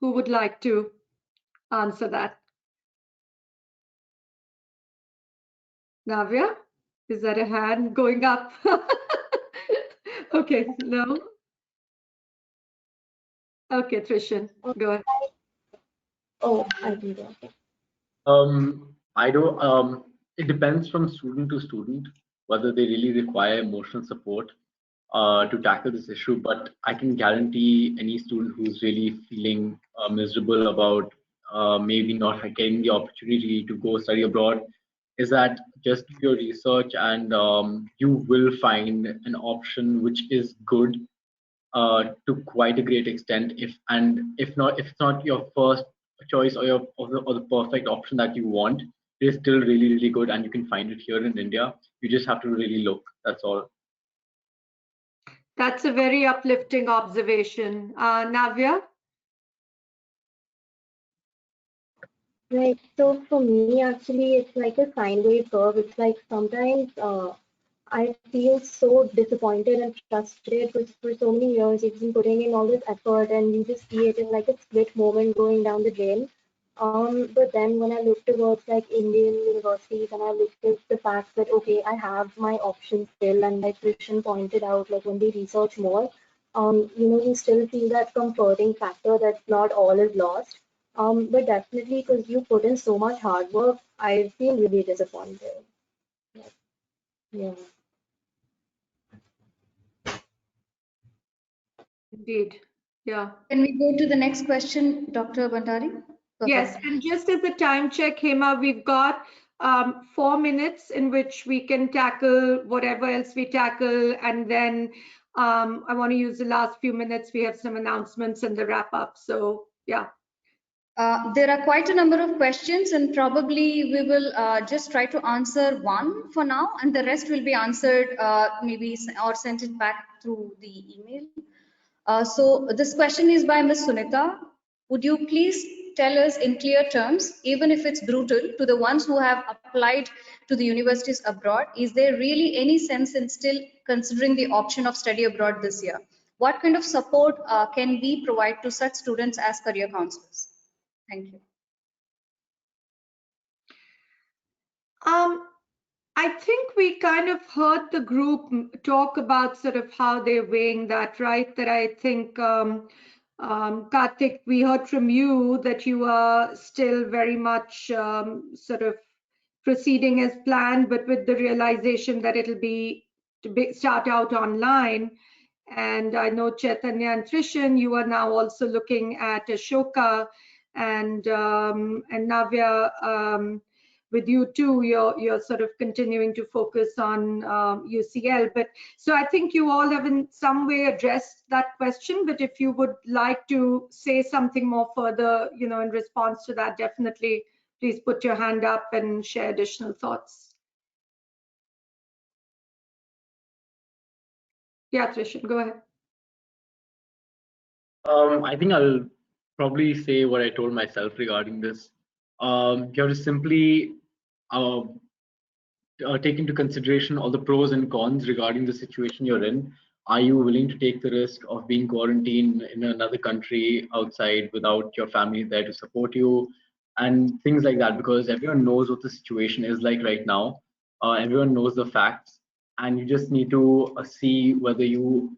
Who would like to answer that? Navya, is that a hand going up? Okay, no. Okay, Trishan, go ahead. Oh, I can go. Okay. I don't. It depends from student to student whether they really require emotional support to tackle this issue. But I can guarantee any student who's really feeling miserable about maybe not getting the opportunity to go study abroad is that just do your research and you will find an option which is good to quite a great extent. If it's not your first choice or the perfect option that you want, it is still really good, and you can find it here in India. You just have to really look. That's all. That's a very uplifting observation. Navya? Right. So for me, actually, it's like a sine wave curve. It's like sometimes I feel so disappointed and frustrated for so many years. You've been putting in all this effort, and you just see it in like a split moment going down the drain. But then when I look towards like Indian universities and I look at the fact that okay, I have my options still, and like Krishan pointed out, like when we research more, you still feel that comforting factor that not all is lost. But definitely because you put in so much hard work, I feel really disappointed. Yeah. Indeed. Yeah. Can we go to the next question, Dr. Bhandari? Go Yes, ahead. and just as a time check, Hema, we've got 4 minutes in which we can tackle whatever else we tackle, and then I want to use the last few minutes. We have some announcements and the wrap up. So yeah. There are quite a number of questions, and probably we will just try to answer one for now, and the rest will be answered maybe or sent it back through the email. So this question is by Ms. Sunita. Would you please tell us in clear terms, even if it's brutal, to the ones who have applied to the universities abroad, is there really any sense in still considering the option of study abroad this year? What kind of support can we provide to such students as career counselors? Thank you. I think we kind of heard the group talk about sort of how they're weighing that, right? That I think, Karthik, we heard from you that you are still very much sort of proceeding as planned, but with the realization that it'll be start out online. And I know Chaitanya and Trishan, you are now also looking at Ashoka and Navya. With you too, you're sort of continuing to focus on UCL. But so I think you all have in some way addressed that question. But if you would like to say something more further, in response to that, definitely please put your hand up and share additional thoughts. Yeah, Trishan, go ahead. I think I'll probably say what I told myself regarding this. You have to simply take into consideration all the pros and cons regarding the situation you're in. Are you willing to take the risk of being quarantined in another country outside without your family there to support you, and things like that? Because everyone knows what the situation is like right now. Everyone knows the facts, and you just need to see whether you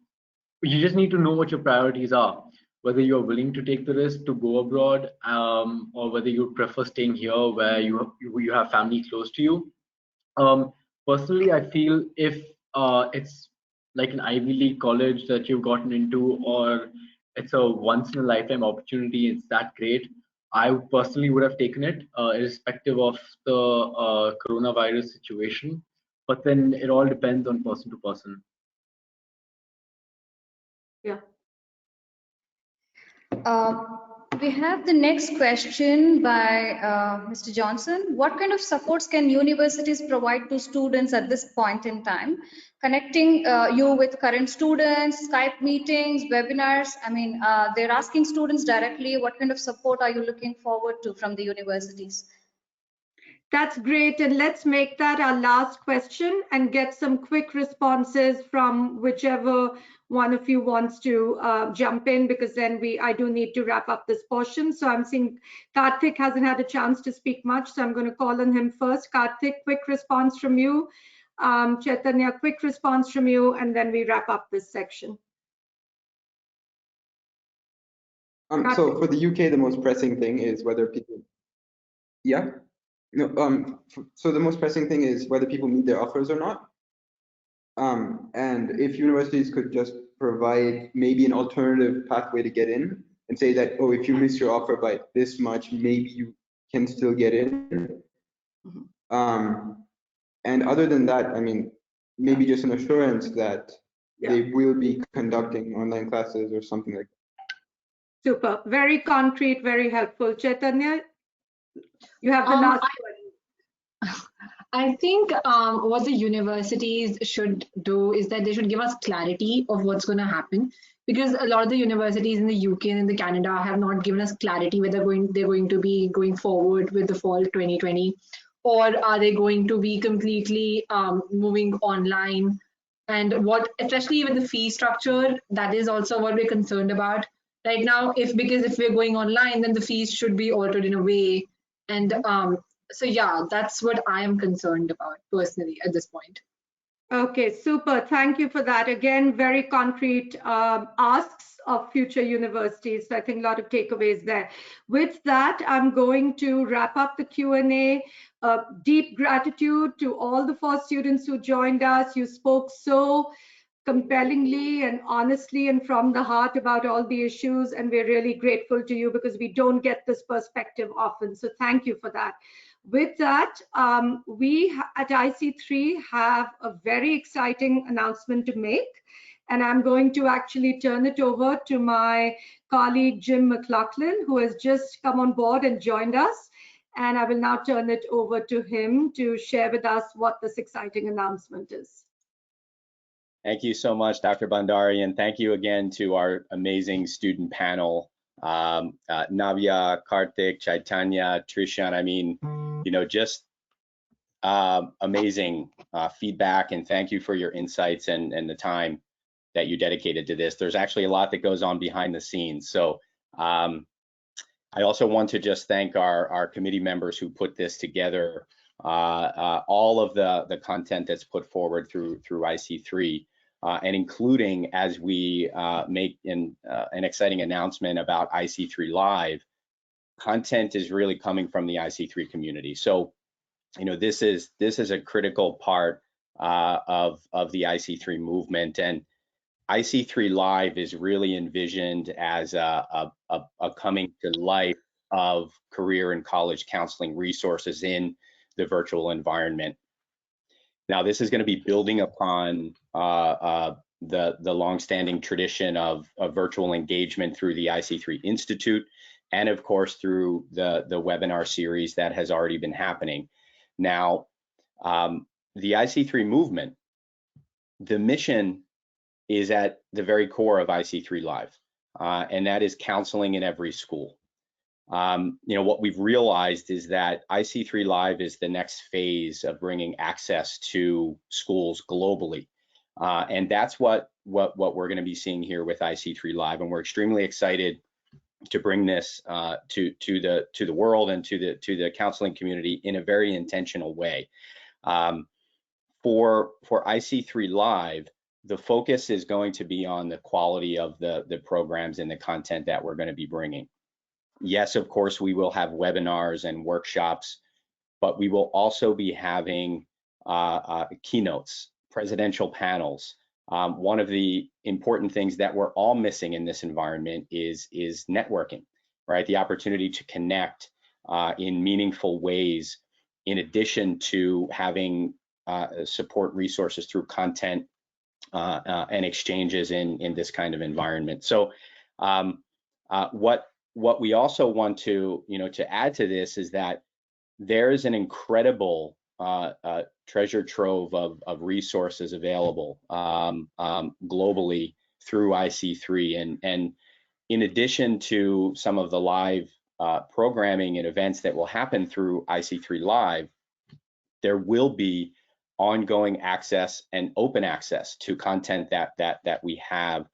just need to know what your priorities are, whether you're willing to take the risk to go abroad, or whether you prefer staying here where you have family close to you. Personally, I feel if it's like an Ivy League college that you've gotten into, or it's a once in a lifetime opportunity, it's that great. I personally would have taken it, irrespective of the coronavirus situation. But then it all depends on person to person. Yeah. We have the next question by Mr. Johnson. What kind of supports can universities provide to students at this point in time? Connecting you with current students, Skype meetings, webinars. I mean, they're asking students directly, what kind of support are you looking forward to from the universities? That's great. And let's make that our last question and get some quick responses from whichever one of you wants to jump in, because then I do need to wrap up this portion. So I'm seeing Karthik hasn't had a chance to speak much, so I'm going to call on him first. Karthik, quick response from you. Chaitanya, quick response from you, and then we wrap up this section. So for the UK, the most pressing thing is whether people, yeah, no, so the most pressing thing is whether people meet their offers or not. And if universities could just provide maybe an alternative pathway to get in and say that, oh, if you miss your offer by this much, maybe you can still get in. And other than that, I mean, maybe just an assurance that they will be conducting online classes or something like that. Super, very concrete, very helpful. Chaitanya, you have the last one. I think what the universities should do is that they should give us clarity of what's going to happen, because a lot of the universities in the UK and in the Canada have not given us clarity whether they're going to be going forward with the fall 2020, or are they going to be completely moving online, and what, especially with the fee structure, that is also what we're concerned about right now. Because if we're going online, then the fees should be altered in a way, and so yeah, that's what I am concerned about personally at this point. Okay, super. Thank you for that. Again, very concrete asks of future universities. So I think a lot of takeaways there. With that, I'm going to wrap up the Q&A. Deep gratitude to all the 4 students who joined us. You spoke so compellingly and honestly and from the heart about all the issues, and we're really grateful to you because we don't get this perspective often. So thank you for that. With that, we at IC3 have a very exciting announcement to make, and I'm going to actually turn it over to my colleague Jim McLaughlin, who has just come on board and joined us, and I will now turn it over to him to share with us what this exciting announcement is. Thank you so much, Dr. Bhandari, and thank you again to our amazing student panel, Navya, Karthik, Chaitanya, Trishan. I mean, just amazing feedback, and thank you for your insights and the time that you dedicated to this. There's actually a lot that goes on behind the scenes. So I also want to just thank our committee members who put this together, all of the content that's put forward through IC3. And including as we make an exciting announcement about IC3 Live, content is really coming from the IC3 community. So, this is a critical part of the IC3 movement, and IC3 Live is really envisioned as a coming to life of career and college counseling resources in the virtual environment. Now, this is going to be building upon the longstanding tradition of virtual engagement through the IC3 Institute, and of course through the webinar series that has already been happening. Now, the IC3 movement, the mission is at the very core of IC3 Live, and that is counseling in every school. What we've realized is that IC3 Live is the next phase of bringing access to schools globally, and that's what we're going to be seeing here with IC3 Live, and we're extremely excited to bring this to the world and to the counseling community in a very intentional way. For IC3 Live, the focus is going to be on the quality of the programs and the content that we're going to be bringing. Yes, of course, we will have webinars and workshops, but we will also be having keynotes, presidential panels. One of the important things that we're all missing in this environment is networking, right? The opportunity to connect in meaningful ways, in addition to having support resources through content and exchanges in this kind of environment. So what we also want to add to this is that there is an incredible treasure trove of resources available globally through IC3, and in addition to some of the live programming and events that will happen through IC3 Live, there will be ongoing access and open access to content that we have,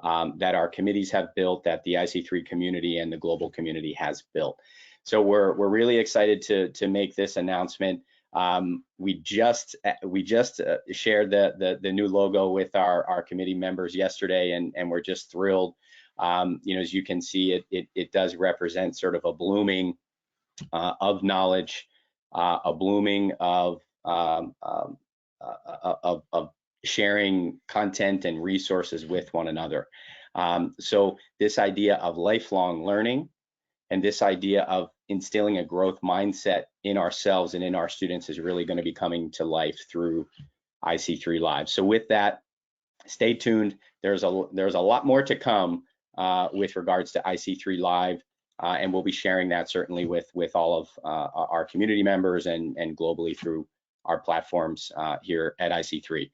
that our committees have built, that the IC3 community and the global community has built. So we're really excited to make this announcement. We just shared the new logo with our committee members yesterday, and we're just thrilled. As you can see, it does represent sort of a blooming of knowledge, a blooming of sharing content and resources with one another. So this idea of lifelong learning and this idea of instilling a growth mindset in ourselves and in our students is really going to be coming to life through IC3 Live. So with that, stay tuned. There's a lot more to come with regards to IC3 Live, and we'll be sharing that certainly with all of our community members and globally through our platforms here at IC3.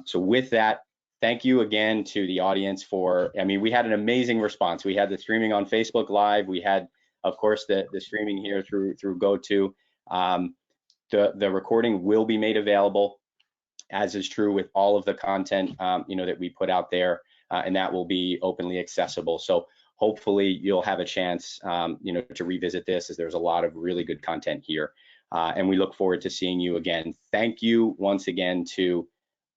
So with that, thank you again to the audience for, we had an amazing response. We had the streaming on Facebook Live. We had, of course, the streaming here through GoTo. The recording will be made available, as is true with all of the content, that we put out there, and that will be openly accessible. So hopefully you'll have a chance, to revisit this, as there's a lot of really good content here. And we look forward to seeing you again. Thank you once again to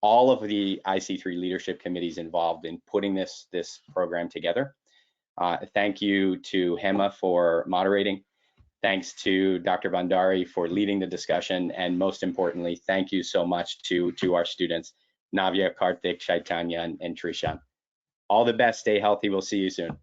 all of the IC3 leadership committees involved in putting this program together. Thank you to Hema for moderating. Thanks to Dr. Bhandari for leading the discussion. And most importantly, thank you so much to our students, Navya, Karthik, Chaitanya, and Trishan. All the best, stay healthy. We'll see you soon.